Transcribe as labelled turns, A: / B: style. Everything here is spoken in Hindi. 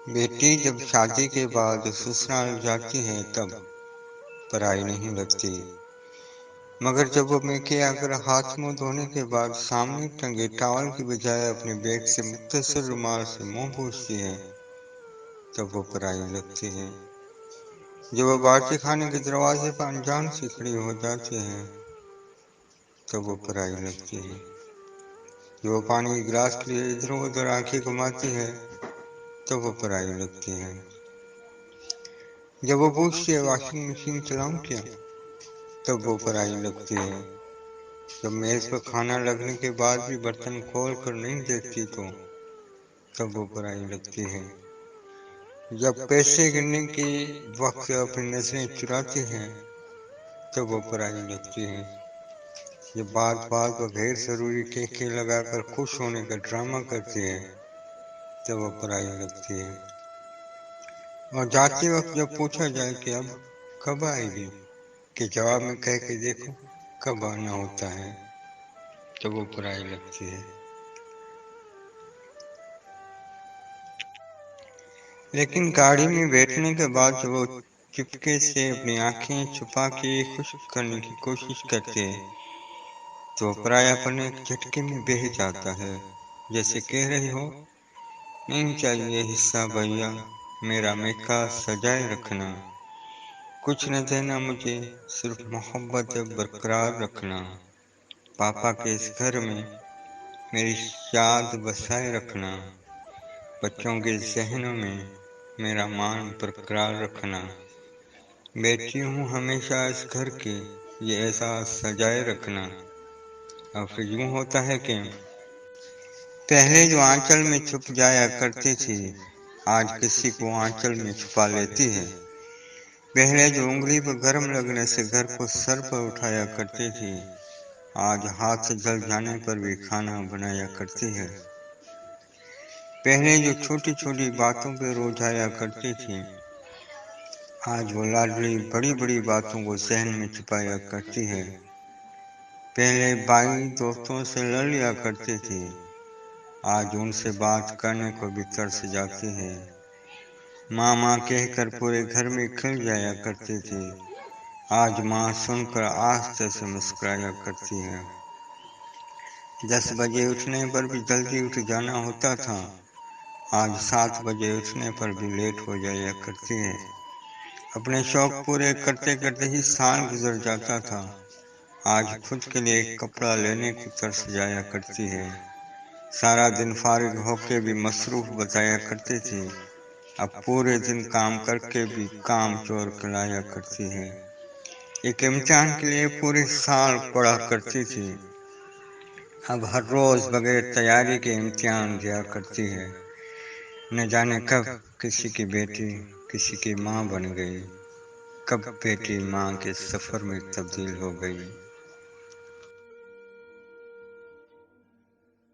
A: बेटी जब शादी के बाद ससुराल जाती है तब पराई नहीं लगती, मगर जब वो मैके आकर हाथ मुंह धोने के बाद सामने टंगे टॉवल की बजाय अपने बैग से मुख्तसर रुमाल से मुंह पोंछती है तब वो पराई लगती है। जब वो बावर्ची खाने के दरवाजे पर अनजान से खड़ी हो जाती है तब वो पराई लगती है। जब वो पानी के गिलास के लिए इधर उधर आंखें घुमाती है तब वो पराई लगती है। जब वो पूछती है वॉशिंग मशीन चलाऊं क्या तब वो पराई लगती है। जब मेज पर खाना लगने के बाद भी बर्तन खोल कर नहीं देखती तो तब वो पराई लगती है। जब पैसे गिनने के वक्त अपनी नजरें चुराती है तब वो पराई लगती है। जब बात बात पर गैर जरूरी टेके लगाकर खुश होने का ड्रामा करती है तब वो पराई लगती है। और जाते वक्त जब पूछा जाए कि अब कब आएगी, के जवाब में कह के देखो कब आना होता है तो वो पराई लगती है। लेकिन गाड़ी में बैठने के बाद जब वो चुपके से अपनी आंखें छुपा के खुश करने की कोशिश करते हैं तो परायापन एक झटके में बह जाता है, जैसे कह रही हो नहीं चाहिए हिस्सा भैया, मेरा मेका सजाए रखना, कुछ न देना मुझे, सिर्फ मोहब्बत बरकरार रखना, पापा के इस घर में मेरी याद बसाए रखना, बच्चों के जहनों में मेरा मान बरकरार रखना, बेटी हूँ हमेशा इस घर के ये एहसास सजाए रखना। और फिर यूँ होता है कि पहले जो आंचल में छुप जाया करती थी आज किसी को आंचल में छुपा लेती है। पहले जो उंगली पर गर्म लगने से घर को सर पर उठाया करती थी आज हाथ जल जाने पर भी खाना बनाया करती है। पहले जो छोटी छोटी बातों पे रोजाया करती थी आज वो लाडली बड़ी बड़ी बातों को सहन में छुपाया करती है। पहले बाई दोस्तों से लड़ लिया करती थी आज उनसे बात करने को भी तरस जाती है। माँ माँ कहकर पूरे घर में खिल जाया करती थी आज माँ सुनकर आस्ते से मुस्कुराया करती है। 10 बजे उठने पर भी जल्दी उठ जाना होता था आज 7 बजे उठने पर भी लेट हो जाया करती है। अपने शौक पूरे करते करते ही साल गुजर जाता था आज खुद के लिए एक कपड़ा लेने को तरस जाया करती है। सारा दिन फारिग होके भी मसरूफ बताया करती थी अब पूरे दिन काम करके भी काम चोर खिलाया करती है। एक इम्तिहान के लिए पूरे साल पढ़ा करती थी अब हर रोज बगैर तैयारी के इम्तिहान दिया करती है। न जाने कब किसी की बेटी किसी की माँ बन गई, कब बेटी माँ के सफर में तब्दील हो गई।